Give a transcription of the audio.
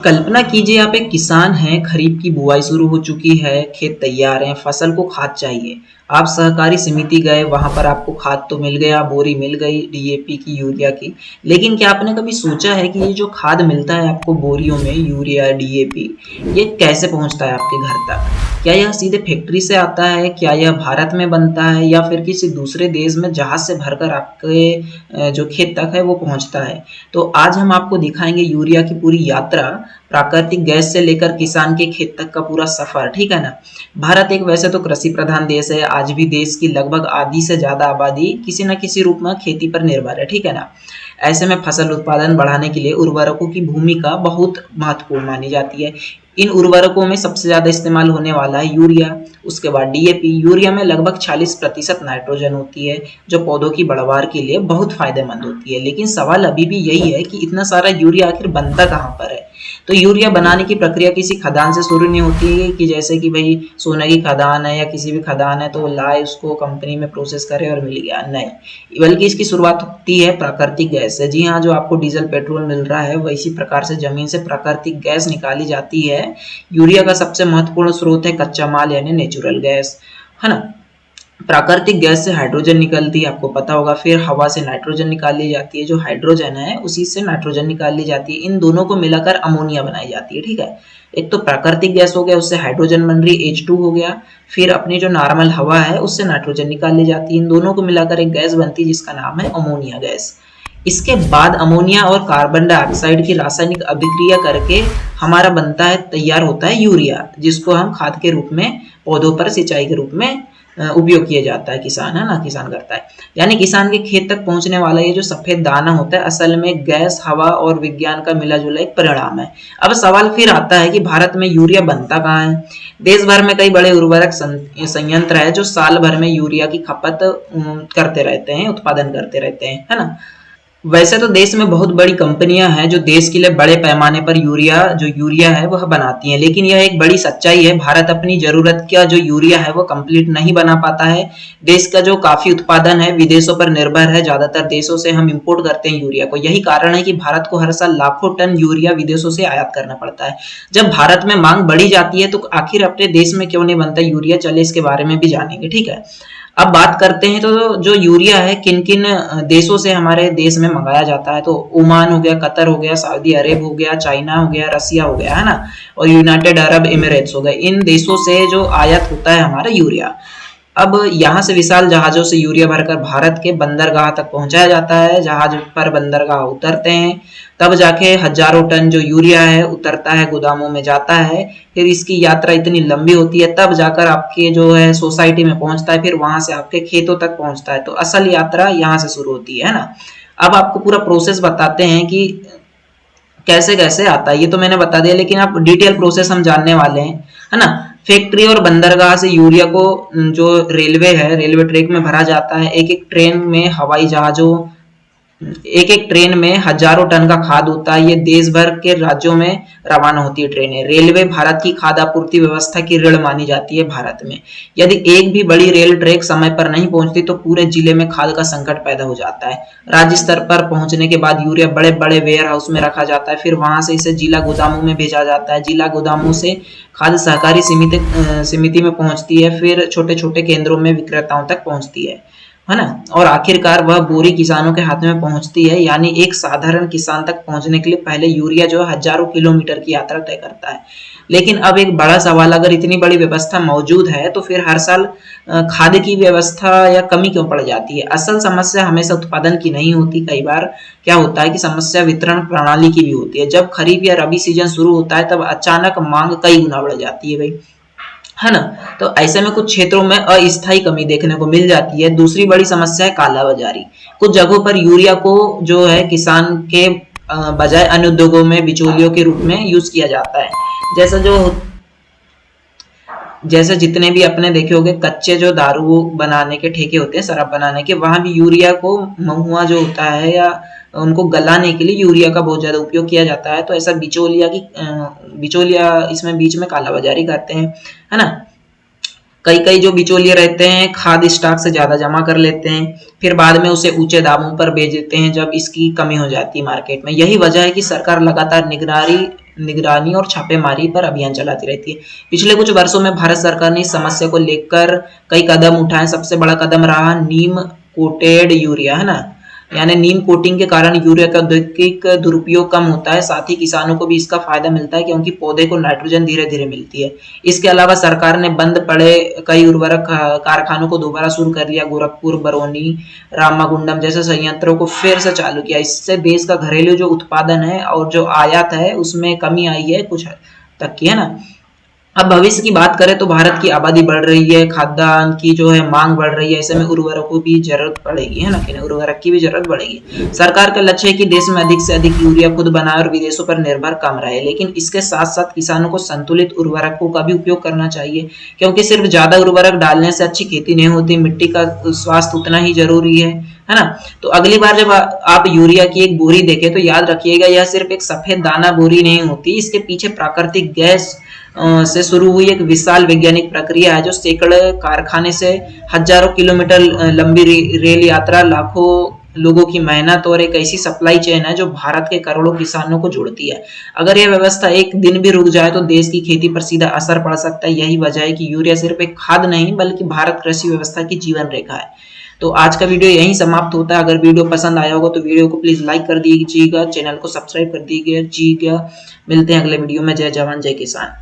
कल्पना कीजिए आप एक किसान हैं, खरीफ की बुआई शुरू हो चुकी है, खेत तैयार हैं, फसल को खाद चाहिए। आप सहकारी समिति गए, वहां पर आपको खाद तो मिल गया, बोरी मिल गई डीएपी की, यूरिया की। लेकिन क्या आपने कभी सोचा है कि ये जो खाद मिलता है आपको बोरियों में, यूरिया डीएपी, ये कैसे पहुंचता है आपके घर तक? क्या यह सीधे फैक्ट्री से आता है? क्या यह भारत में बनता है या फिर किसी दूसरे देश में जहाज से भरकर आपके जो खेत तक है वो पहुंचता है? तो आज हम आपको दिखाएंगे यूरिया की पूरी यात्रा, प्राकृतिक गैस से लेकर किसान के खेत तक का पूरा सफर। ठीक है ना। भारत एक वैसे तो कृषि प्रधान देश है, आज भी देश की लगभग आधी से ज्यादा आबादी किसी न किसी रूप में खेती पर निर्भर है। ठीक है ना। ऐसे में फसल उत्पादन बढ़ाने के लिए उर्वरकों की भूमिका बहुत महत्वपूर्ण मानी जाती है। इन उर्वरकों में सबसे ज्यादा इस्तेमाल होने वाला है यूरिया, उसके बाद डीएपी। यूरिया में लगभग 40% नाइट्रोजन होती है, जो पौधों की बढ़वार के लिए बहुत फायदेमंद होती है। लेकिन सवाल अभी भी यही है कि इतना सारा यूरिया आखिर बनता कहाँ पर है? तो यूरिया बनाने की प्रक्रिया किसी खदान से शुरू नहीं होती है कि जैसे कि भाई सोने की खदान है या किसी भी खदान है तो लाए उसको कंपनी में प्रोसेस करे और मिल गया, नहीं। बल्कि इसकी शुरुआत होती है प्राकृतिक गैस से। जी हाँ, जो आपको डीजल पेट्रोल मिल रहा है वैसी प्रकार से जमीन से प्राकृतिक गैस निकाली जाती है। यूरिया का सबसे महत्वपूर्ण स्रोत है कच्चा माल यानी नेचुरल गैस, है ना। प्राकृतिक गैस से हाइड्रोजन निकलती है, आपको पता होगा। फिर हवा से नाइट्रोजन निकाली जाती है, जो हाइड्रोजन है उसी से नाइट्रोजन निकाली जाती है। इन दोनों को मिलाकर अमोनिया बनाई जाती है। ठीक है। एक तो प्राकृतिक गैस हो गया, उससे हाइड्रोजन बन रही H2 हो गया। फिर अपनी जो नॉर्मल हवा है उससे नाइट्रोजन निकाली जाती है। इन दोनों को मिलाकर एक गैस बनती है जिसका नाम है अमोनिया गैस। इसके बाद अमोनिया और कार्बन डाइऑक्साइड की रासायनिक अभिक्रिया करके हमारा बनता है, तैयार होता है यूरिया, जिसको हम खाद के रूप में पौधों पर सिंचाई के रूप में उपयोग किया जाता है। किसान है ना, किसान करता है। यानी किसान के खेत तक पहुंचने वाला ये जो सफेद दाना होता है असल में गैस, हवा और विज्ञान का मिला जुला एक परिणाम है। अब सवाल फिर आता है कि भारत में यूरिया बनता कहाँ है? देश भर में कई बड़े उर्वरक संयंत्र है जो साल भर में यूरिया की खपत करते रहते हैं, उत्पादन करते रहते हैं, है ना। वैसे तो देश में बहुत बड़ी कंपनियां हैं जो देश के लिए बड़े पैमाने पर यूरिया है वह बनाती हैं, लेकिन यह एक बड़ी सच्चाई है, भारत अपनी जरूरत का जो यूरिया है वो कंप्लीट नहीं बना पाता है। देश का जो काफी उत्पादन है विदेशों पर निर्भर है, ज्यादातर देशों से हम इंपोर्ट करते हैं यूरिया को। यही कारण है कि भारत को हर साल लाखों टन यूरिया विदेशों से आयात करना पड़ता है। जब भारत में मांग बढ़ी जाती है तो आखिर अपने देश में क्यों नहीं बनता यूरिया? चले इसके बारे में भी जानेंगे। ठीक है। अब बात करते हैं तो जो यूरिया है किन किन देशों से हमारे देश में मंगाया जाता है। तो ओमान हो गया, कतर हो गया, सऊदी अरब हो गया, चाइना हो गया, रसिया हो गया, है ना, और यूनाइटेड अरब इमिरेट्स हो गए। इन देशों से जो आयात होता है हमारा यूरिया, अब यहाँ से विशाल जहाजों से यूरिया भरकर भारत के बंदरगाह तक पहुंचाया जाता है। जहाज पर बंदरगाह उतरते हैं, तब जाके हजारों टन जो यूरिया है उतरता है, गोदामों में जाता है। फिर इसकी यात्रा इतनी लंबी होती है, तब जाकर आपके जो है सोसाइटी में पहुंचता है, फिर वहां से आपके खेतों तक पहुंचता है। तो असल यात्रा यहाँ से शुरू होती है ना। अब आपको पूरा प्रोसेस बताते हैं कि कैसे कैसे आता है। ये तो मैंने बता दिया, लेकिन आप डिटेल प्रोसेस हम जानने वाले हैं, है ना। फैक्ट्री और बंदरगाह से यूरिया को जो रेलवे है, रेलवे ट्रैक में भरा जाता है। एक एक ट्रेन में हवाई जहाजों, एक एक ट्रेन में हजारों टन का खाद होता है। ये देश भर के राज्यों में रवाना होती है ट्रेनें। रेलवे भारत की खाद्य आपूर्ति व्यवस्था की रीढ़ मानी जाती है भारत में। यदि एक भी बड़ी रेल ट्रैक समय पर नहीं पहुंचती तो पूरे जिले में खाद का संकट पैदा हो जाता है। राज्य स्तर पर पहुंचने के बाद यूरिया बड़े बड़े वेयर हाउस में रखा जाता है, फिर वहां से इसे जिला गोदामों में भेजा जाता है। जिला गोदामों से खाद्य सहकारी समिति में पहुंचती है, फिर छोटे छोटे केंद्रों में विक्रेताओं तक पहुंचती है ना, और आखिरकार वह बोरी किसानों के हाथ में पहुंचती है। यानी एक साधारण किसान तक पहुंचने के लिए पहले यूरिया जो है हजारों किलोमीटर की यात्रा तय करता है। लेकिन अब एक बड़ा सवाल, अगर इतनी बड़ी व्यवस्था मौजूद है तो फिर हर साल खाद की व्यवस्था या कमी क्यों पड़ जाती है? असल समस्या हमेशा उत्पादन की नहीं होती। कई बार क्या होता है कि समस्या वितरण प्रणाली की भी होती है। जब खरीफ या रबी सीजन शुरू होता है तब अचानक मांग कई गुना बढ़ जाती है भाई, है ना। तो ऐसे में कुछ क्षेत्रों में अस्थायी कमी देखने को मिल जाती है। दूसरी बड़ी समस्या है कालाबाजारी। कुछ जगहों पर यूरिया को जो है किसान के बजाय अन्य उद्योगों में बिचौलियों के रूप में यूज किया जाता है। जैसा जो जैसे जितने भी अपने देखे होंगे कच्चे जो दारू बनाने के ठेके होते हैं, शराब बनाने के, वहां भी यूरिया को, महुआ जो होता है या उनको गलाने के लिए यूरिया का बहुत ज्यादा उपयोग किया जाता है। तो ऐसा बिचौलिया इसमें बीच में कालाबाजारी करते हैं, है ना। कई कई जो बिचौलिए रहते हैं खाद स्टॉक से ज्यादा जमा कर लेते हैं, फिर बाद में उसे ऊंचे दामों पर बेच देते हैं जब इसकी कमी हो जाती है मार्केट में। यही वजह है कि सरकार लगातार निगरानी और छापेमारी पर अभियान चलाती रहती है। पिछले कुछ वर्षों में भारत सरकार ने इस समस्या को लेकर कई कदम उठाए। सबसे बड़ा कदम रहा नीम कोटेड यूरिया, है ना, यानी नीम कोटिंग के कारण यूरिया का औद्योगिक दुरुपयोग कम होता है। साथ ही किसानों को भी इसका फायदा मिलता है क्योंकि पौधे को नाइट्रोजन धीरे धीरे मिलती है। इसके अलावा सरकार ने बंद पड़े कई उर्वरक कारखानों को दोबारा शुरू कर दिया। गोरखपुर, बरौनी, रामागुंडम जैसे संयंत्रों को फिर से चालू किया। इससे देश का घरेलू जो उत्पादन है और जो आयात है उसमें कमी आई है कुछ हद तक की, है ना। अब भविष्य की बात करें तो भारत की आबादी बढ़ रही है, खाद्यान्न की जो है मांग बढ़ रही है, ऐसे में उर्वरकों की जरूरत पड़ेगी, है ना, कि उर्वरक की भी जरूरत बढ़ेगी। सरकार का लक्ष्य है कि देश में अधिक से अधिक यूरिया खुद बनाए और विदेशों पर निर्भर कम रहे, लेकिन इसके साथ साथ किसानों को संतुलित उर्वरकों का भी उपयोग करना चाहिए क्योंकि सिर्फ ज्यादा उर्वरक डालने से अच्छी खेती नहीं होती, मिट्टी का स्वास्थ्य उतना ही जरूरी है ना। तो अगली बार जब आप यूरिया की एक बोरी देखें तो याद रखिएगा यह सिर्फ एक सफेद दाना बोरी नहीं होती, इसके पीछे प्राकृतिक गैस से शुरू हुई एक विशाल वैज्ञानिक प्रक्रिया है जो सैकड़ों कारखाने से हजारों किलोमीटर लंबी रेल यात्रा, लाखों लोगों की मेहनत और एक ऐसी सप्लाई चेन है जो भारत के करोड़ों किसानों को जोड़ती है। अगर यह व्यवस्था एक दिन भी रुक जाए तो देश की खेती पर सीधा असर पड़ सकता है। यही वजह है कि यूरिया सिर्फ एक खाद नहीं बल्कि भारत कृषि व्यवस्था की जीवन रेखा है। तो आज का वीडियो यहीं समाप्त होता है। अगर वीडियो पसंद आया होगा तो वीडियो को प्लीज लाइक कर दीजिएगा, चैनल को सब्सक्राइब कर दीजिएगा। मिलते हैं अगले वीडियो में। जय जवान जय किसान।